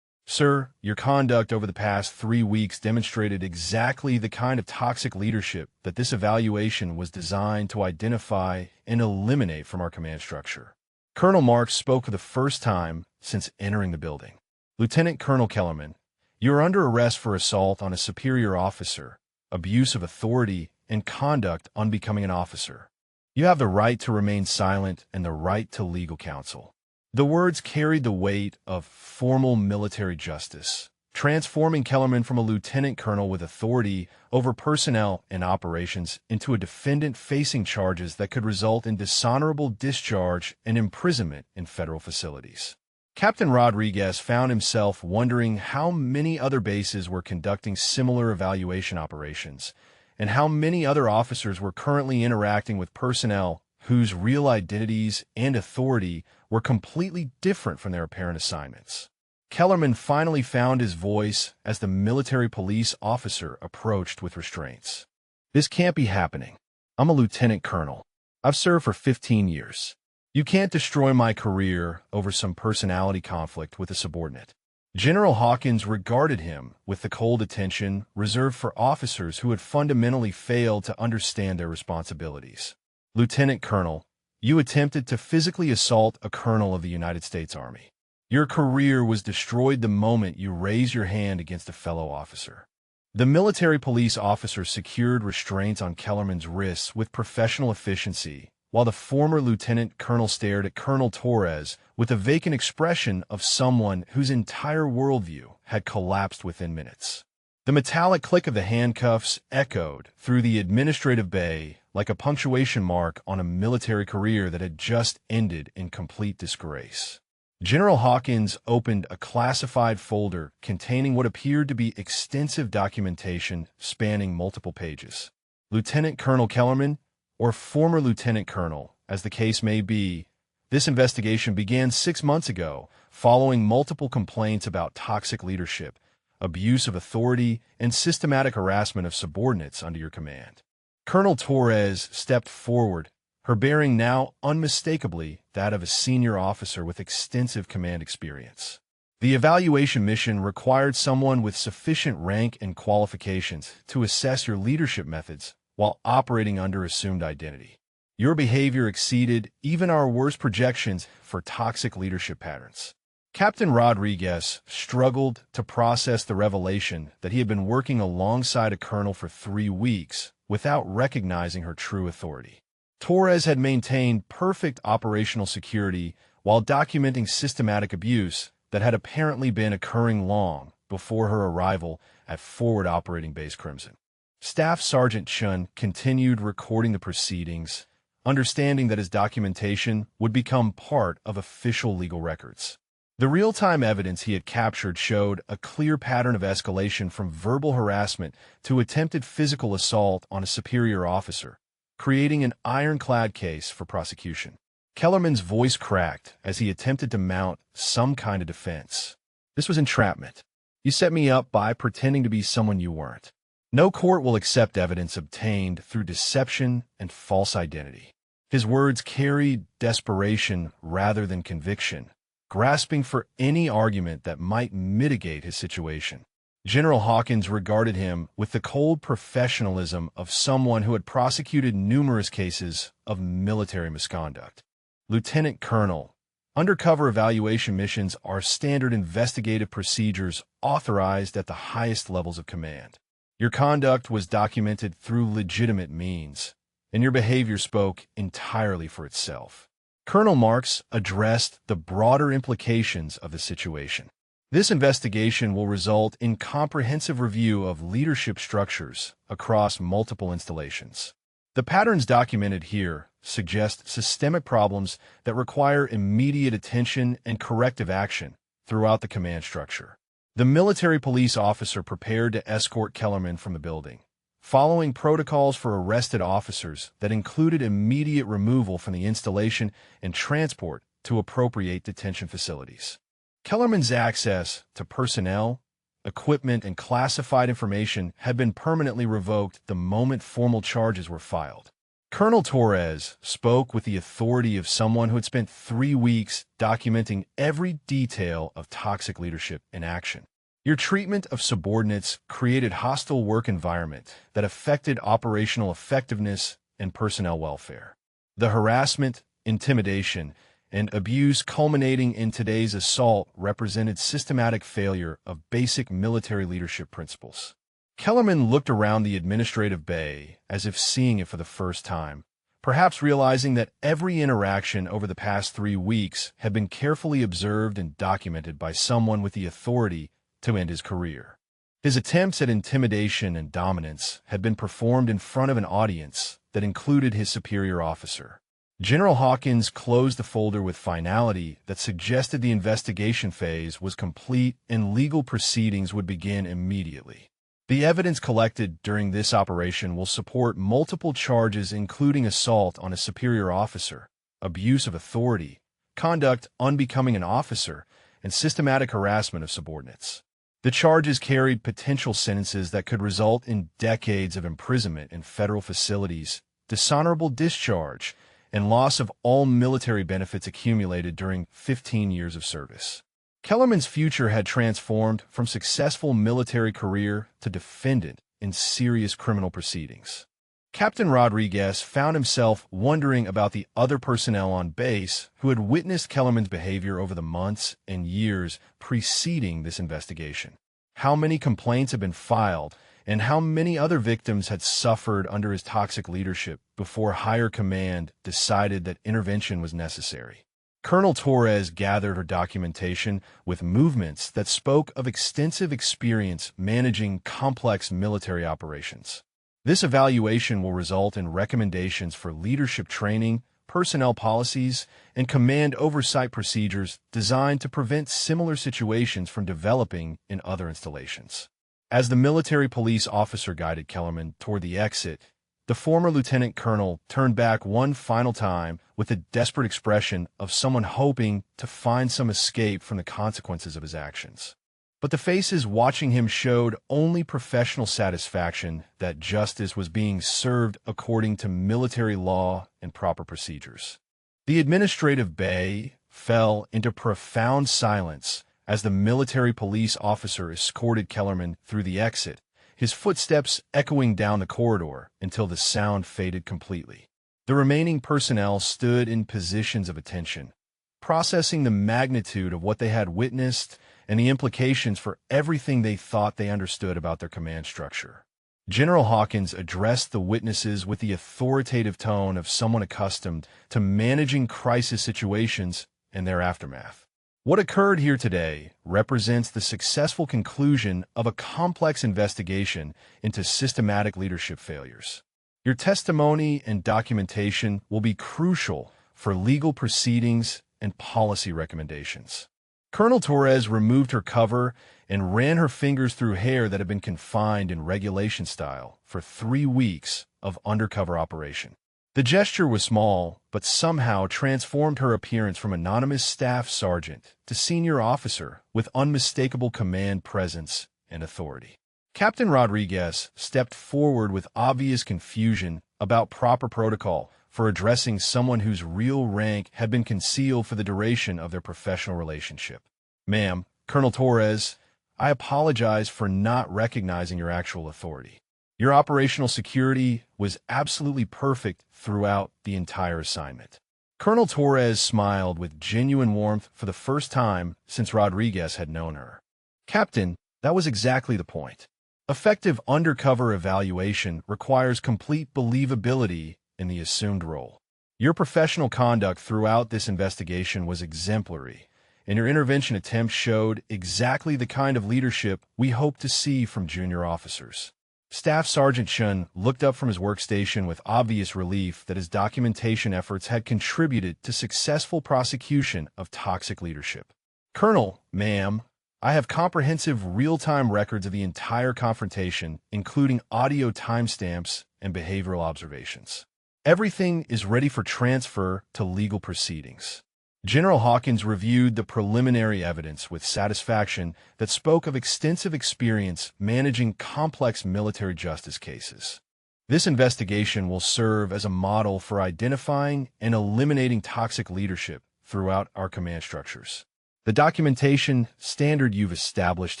Sir, your conduct over the past 3 weeks demonstrated exactly the kind of toxic leadership that this evaluation was designed to identify and eliminate from our command structure. Colonel Marks spoke for the first time since entering the building. Lieutenant Colonel Kellerman, you are under arrest for assault on a superior officer, abuse of authority, and conduct unbecoming an officer. You have the right to remain silent and the right to legal counsel. The words carried the weight of formal military justice, transforming Kellerman from a lieutenant colonel with authority over personnel and operations into a defendant facing charges that could result in dishonorable discharge and imprisonment in federal facilities. Captain Rodriguez found himself wondering how many other bases were conducting similar evaluation operations, and how many other officers were currently interacting with personnel whose real identities and authority were completely different from their apparent assignments. Kellerman finally found his voice as the military police officer approached with restraints. This can't be happening. I'm a lieutenant colonel. I've served for 15 years. You can't destroy my career over some personality conflict with a subordinate. General Hawkins regarded him with the cold attention reserved for officers who had fundamentally failed to understand their responsibilities. Lieutenant Colonel, you attempted to physically assault a colonel of the United States Army. Your career was destroyed the moment you raised your hand against a fellow officer. The military police officer secured restraints on Kellerman's wrists with professional efficiency, while the former lieutenant colonel stared at Colonel Torres with a vacant expression of someone whose entire worldview had collapsed within minutes. The metallic click of the handcuffs echoed through the administrative bay like a punctuation mark on a military career that had just ended in complete disgrace. General Hawkins opened a classified folder containing what appeared to be extensive documentation spanning multiple pages. Lieutenant Colonel Kellerman, or former Lieutenant Colonel, as the case may be, this investigation began 6 months ago, following multiple complaints about toxic leadership, abuse of authority, and systematic harassment of subordinates under your command. Colonel Torres stepped forward, her bearing now unmistakably that of a senior officer with extensive command experience. The evaluation mission required someone with sufficient rank and qualifications to assess your leadership methods while operating under assumed identity. Your behavior exceeded even our worst projections for toxic leadership patterns. Captain Rodriguez struggled to process the revelation that he had been working alongside a colonel for 3 weeks without recognizing her true authority. Torres had maintained perfect operational security while documenting systematic abuse that had apparently been occurring long before her arrival at Forward Operating Base Crimson. Staff Sergeant Chun continued recording the proceedings, understanding that his documentation would become part of official legal records. The real-time evidence he had captured showed a clear pattern of escalation from verbal harassment to attempted physical assault on a superior officer, creating an ironclad case for prosecution. Kellerman's voice cracked as he attempted to mount some kind of defense. This was entrapment. You set me up by pretending to be someone you weren't. No court will accept evidence obtained through deception and false identity. His words carried desperation rather than conviction, grasping for any argument that might mitigate his situation. General Hawkins regarded him with the cold professionalism of someone who had prosecuted numerous cases of military misconduct. Lieutenant Colonel, undercover evaluation missions are standard investigative procedures authorized at the highest levels of command. Your conduct was documented through legitimate means, and your behavior spoke entirely for itself. Colonel Marks addressed the broader implications of the situation. This investigation will result in comprehensive review of leadership structures across multiple installations. The patterns documented here suggest systemic problems that require immediate attention and corrective action throughout the command structure. The military police officer prepared to escort Kellerman from the building, following protocols for arrested officers that included immediate removal from the installation and transport to appropriate detention facilities. Kellerman's access to personnel, equipment, and classified information had been permanently revoked the moment formal charges were filed. Colonel Torres spoke with the authority of someone who had spent 3 weeks documenting every detail of toxic leadership in action. Your treatment of subordinates created hostile work environment that affected operational effectiveness and personnel welfare. The harassment, intimidation, and abuse culminating in today's assault represented systematic failure of basic military leadership principles. Kellerman looked around the administrative bay as if seeing it for the first time, perhaps realizing that every interaction over the past 3 weeks had been carefully observed and documented by someone with the authority to end his career. His attempts at intimidation and dominance had been performed in front of an audience that included his superior officer. General Hawkins closed the folder with finality that suggested the investigation phase was complete and legal proceedings would begin immediately. The evidence collected during this operation will support multiple charges including assault on a superior officer, abuse of authority, conduct unbecoming an officer, and systematic harassment of subordinates. The charges carried potential sentences that could result in decades of imprisonment in federal facilities, dishonorable discharge, and loss of all military benefits accumulated during 15 years of service. Kellerman's future had transformed from successful military career to defendant in serious criminal proceedings. Captain Rodriguez found himself wondering about the other personnel on base who had witnessed Kellerman's behavior over the months and years preceding this investigation. How many complaints had been filed, and how many other victims had suffered under his toxic leadership before higher command decided that intervention was necessary. Colonel Torres gathered her documentation with movements that spoke of extensive experience managing complex military operations. This evaluation will result in recommendations for leadership training, personnel policies, and command oversight procedures designed to prevent similar situations from developing in other installations. As the military police officer guided Kellerman toward the exit, the former lieutenant colonel turned back one final time with a desperate expression of someone hoping to find some escape from the consequences of his actions. But the faces watching him showed only professional satisfaction that justice was being served according to military law and proper procedures. The administrative bay fell into profound silence as the military police officer escorted Kellerman through the exit, his footsteps echoing down the corridor until the sound faded completely. The remaining personnel stood in positions of attention, processing the magnitude of what they had witnessed and the implications for everything they thought they understood about their command structure. General Hawkins addressed the witnesses with the authoritative tone of someone accustomed to managing crisis situations and their aftermath. What occurred here today represents the successful conclusion of a complex investigation into systematic leadership failures. Your testimony and documentation will be crucial for legal proceedings and policy recommendations. Colonel Torres removed her cover and ran her fingers through hair that had been confined in regulation style for 3 weeks of undercover operation. The gesture was small, but somehow transformed her appearance from anonymous staff sergeant to senior officer with unmistakable command presence and authority. Captain Rodriguez stepped forward with obvious confusion about proper protocol for addressing someone whose real rank had been concealed for the duration of their professional relationship. "Ma'am, Colonel Torres, I apologize for not recognizing your actual authority. Your operational security was absolutely perfect throughout the entire assignment." Colonel Torres smiled with genuine warmth for the first time since Rodriguez had known her. "Captain, that was exactly the point. Effective undercover evaluation requires complete believability in the assumed role. Your professional conduct throughout this investigation was exemplary, and your intervention attempts showed exactly the kind of leadership we hope to see from junior officers." Staff Sergeant Shun looked up from his workstation with obvious relief that his documentation efforts had contributed to successful prosecution of toxic leadership. "Colonel, ma'am, I have comprehensive real-time records of the entire confrontation, including audio timestamps and behavioral observations. Everything is ready for transfer to legal proceedings." General Hawkins reviewed the preliminary evidence with satisfaction that spoke of extensive experience managing complex military justice cases. This investigation will serve as a model for identifying and eliminating toxic leadership throughout our command structures. The documentation standard you've established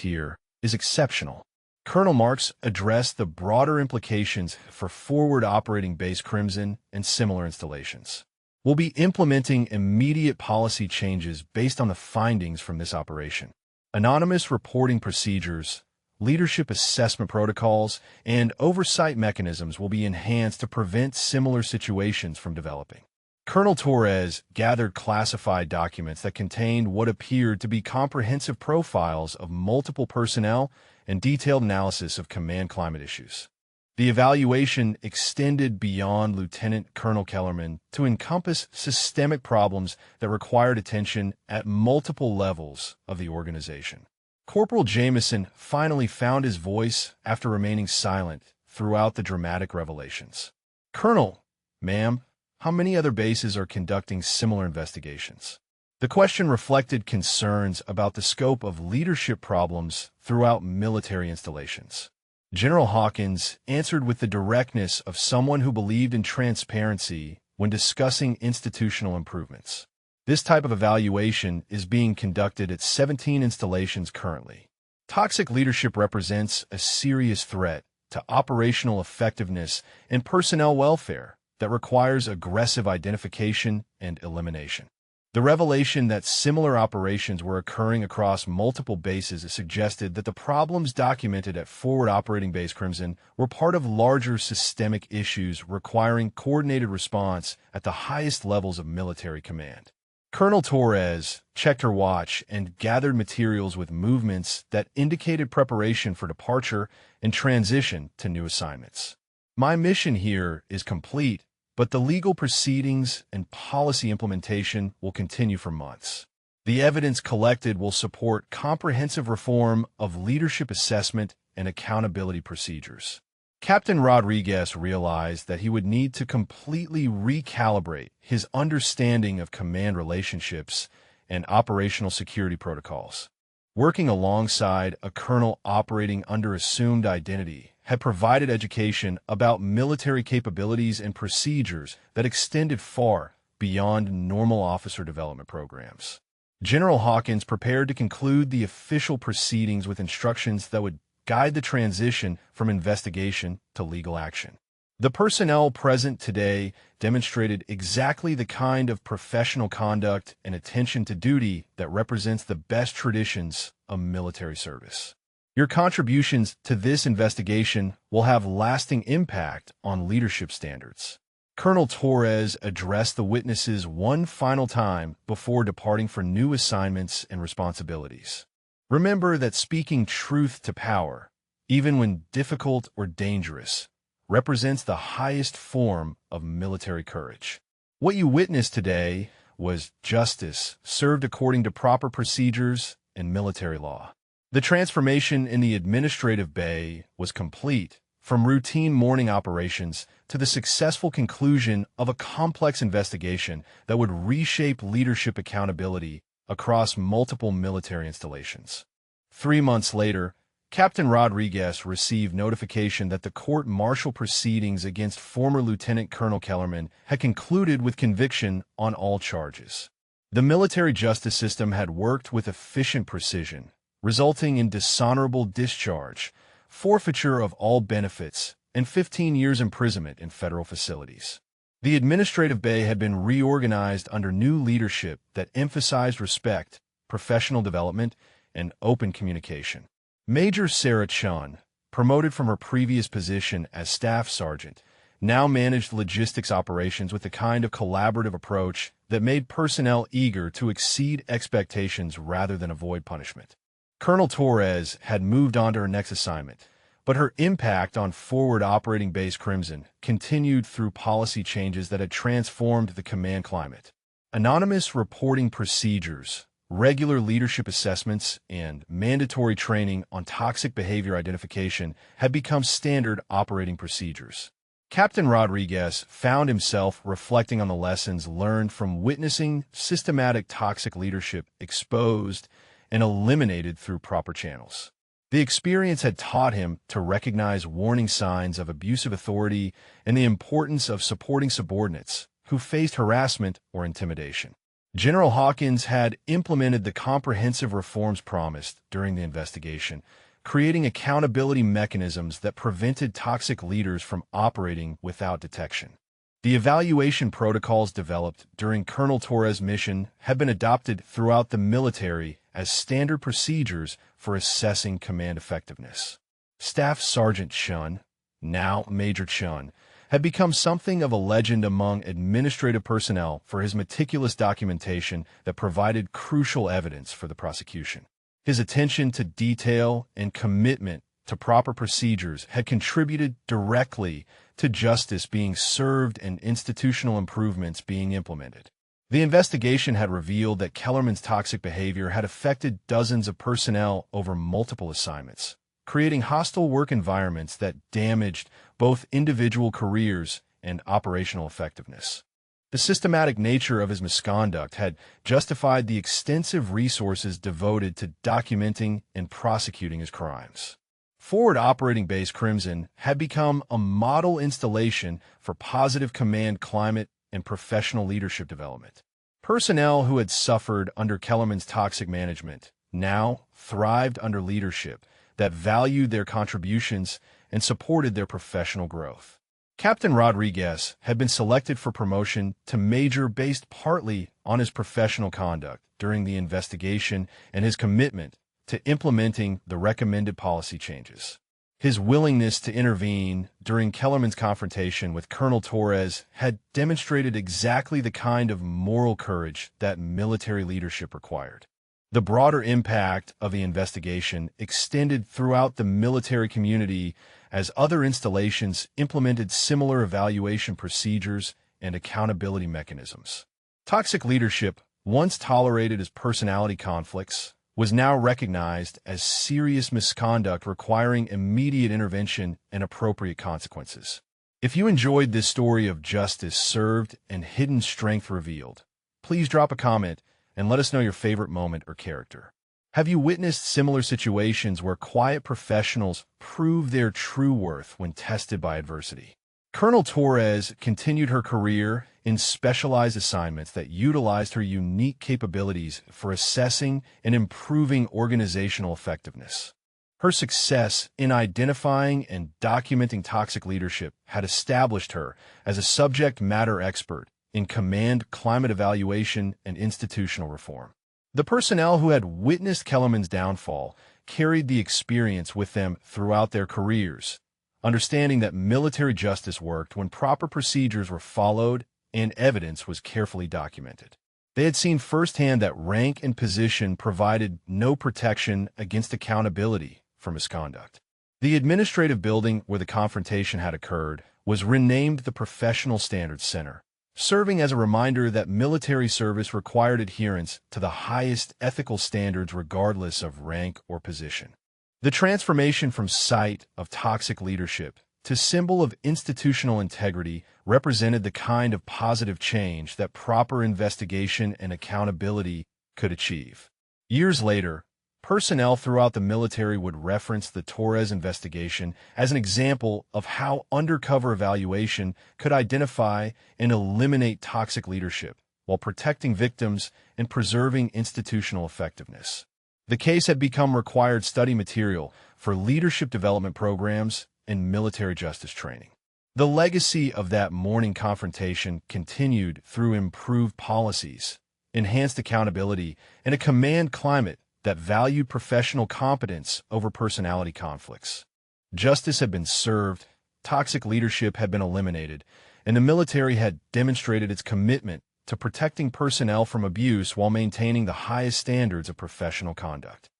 here is exceptional. Colonel Marks addressed the broader implications for forward operating Base Crimson and similar installations. "We'll be implementing immediate policy changes based on the findings from this operation. Anonymous reporting procedures, leadership assessment protocols, and oversight mechanisms will be enhanced to prevent similar situations from developing." Colonel Torres gathered classified documents that contained what appeared to be comprehensive profiles of multiple personnel and detailed analysis of command climate issues. The evaluation extended beyond Lieutenant Colonel Kellerman to encompass systemic problems that required attention at multiple levels of the organization. Corporal Jameson finally found his voice after remaining silent throughout the dramatic revelations. "Colonel, ma'am, how many other bases are conducting similar investigations?" The question reflected concerns about the scope of leadership problems throughout military installations. General Hawkins answered with the directness of someone who believed in transparency when discussing institutional improvements. "This type of evaluation is being conducted at 17 installations currently. Toxic leadership represents a serious threat to operational effectiveness and personnel welfare that requires aggressive identification and elimination." The revelation that similar operations were occurring across multiple bases suggested that the problems documented at Forward Operating Base Crimson were part of larger systemic issues requiring coordinated response at the highest levels of military command. Colonel Torres checked her watch and gathered materials with movements that indicated preparation for departure and transition to new assignments. "My mission here is complete, but the legal proceedings and policy implementation will continue for months. The evidence collected will support comprehensive reform of leadership assessment and accountability procedures." Captain Rodriguez realized that he would need to completely recalibrate his understanding of command relationships and operational security protocols. Working alongside a colonel operating under assumed identity had provided education about military capabilities and procedures that extended far beyond normal officer development programs. General Hawkins prepared to conclude the official proceedings with instructions that would guide the transition from investigation to legal action. The personnel present today demonstrated exactly the kind of professional conduct and attention to duty that represents the best traditions of military service. Your contributions to this investigation will have lasting impact on leadership standards. Colonel Torres addressed the witnesses one final time before departing for new assignments and responsibilities. Remember that speaking truth to power, even when difficult or dangerous, represents the highest form of military courage. What you witnessed today was justice served according to proper procedures and military law. The transformation in the administrative bay was complete, from routine morning operations to the successful conclusion of a complex investigation that would reshape leadership accountability across multiple military installations. 3 months later, Captain Rodriguez received notification that the court-martial proceedings against former Lieutenant Colonel Kellerman had concluded with conviction on all charges. The military justice system had worked with efficient precision, resulting in dishonorable discharge, forfeiture of all benefits, and 15 years imprisonment in federal facilities. The administrative bay had been reorganized under new leadership that emphasized respect, professional development, and open communication. Major Sarah Chun, promoted from her previous position as staff sergeant, now managed logistics operations with the kind of collaborative approach that made personnel eager to exceed expectations rather than avoid punishment. Colonel Torres had moved on to her next assignment, but her impact on forward operating Base Crimson continued through policy changes that had transformed the command climate. Anonymous reporting procedures, regular leadership assessments, and mandatory training on toxic behavior identification had become standard operating procedures. Captain Rodriguez found himself reflecting on the lessons learned from witnessing systematic toxic leadership exposed and eliminated through proper channels. The experience had taught him to recognize warning signs of abusive authority and the importance of supporting subordinates who faced harassment or intimidation. General Hawkins had implemented the comprehensive reforms promised during the investigation, creating accountability mechanisms that prevented toxic leaders from operating without detection. The evaluation protocols developed during Colonel Torres' mission have been adopted throughout the military as standard procedures for assessing command effectiveness. Staff Sergeant Chun, now Major Chun, had become something of a legend among administrative personnel for his meticulous documentation that provided crucial evidence for the prosecution. His attention to detail and commitment to proper procedures had contributed directly to justice being served and institutional improvements being implemented. The investigation had revealed that Kellerman's toxic behavior had affected dozens of personnel over multiple assignments, creating hostile work environments that damaged both individual careers and operational effectiveness. The systematic nature of his misconduct had justified the extensive resources devoted to documenting and prosecuting his crimes. Forward Operating Base Crimson had become a model installation for positive command climate and professional leadership development. Personnel who had suffered under Kellerman's toxic management now thrived under leadership that valued their contributions and supported their professional growth. Captain Rodriguez had been selected for promotion to major based partly on his professional conduct during the investigation and his commitment to implementing the recommended policy changes. His willingness to intervene during Kellerman's confrontation with Colonel Torres had demonstrated exactly the kind of moral courage that military leadership required. The broader impact of the investigation extended throughout the military community as other installations implemented similar evaluation procedures and accountability mechanisms. Toxic leadership, once tolerated as personality conflicts, was now recognized as serious misconduct requiring immediate intervention and appropriate consequences. If you enjoyed this story of justice served and hidden strength revealed, please drop a comment and let us know your favorite moment or character. Have you witnessed similar situations where quiet professionals prove their true worth when tested by adversity? Colonel Torres continued her career in specialized assignments that utilized her unique capabilities for assessing and improving organizational effectiveness. Her success in identifying and documenting toxic leadership had established her as a subject matter expert in command climate evaluation and institutional reform. The personnel who had witnessed Kellerman's downfall carried the experience with them throughout their careers, understanding that military justice worked when proper procedures were followed and evidence was carefully documented. They had seen firsthand that rank and position provided no protection against accountability for misconduct. The administrative building where the confrontation had occurred was renamed the Professional Standards Center, serving as a reminder that military service required adherence to the highest ethical standards regardless of rank or position. The transformation from site of toxic leadership to symbol of institutional integrity represented the kind of positive change that proper investigation and accountability could achieve. Years later, personnel throughout the military would reference the Torres investigation as an example of how undercover evaluation could identify and eliminate toxic leadership while protecting victims and preserving institutional effectiveness. The case had become required study material for leadership development programs and military justice training. The legacy of that morning confrontation continued through improved policies, enhanced accountability, and a command climate that valued professional competence over personality conflicts. Justice had been served, toxic leadership had been eliminated, and the military had demonstrated its commitment to protecting personnel from abuse while maintaining the highest standards of professional conduct.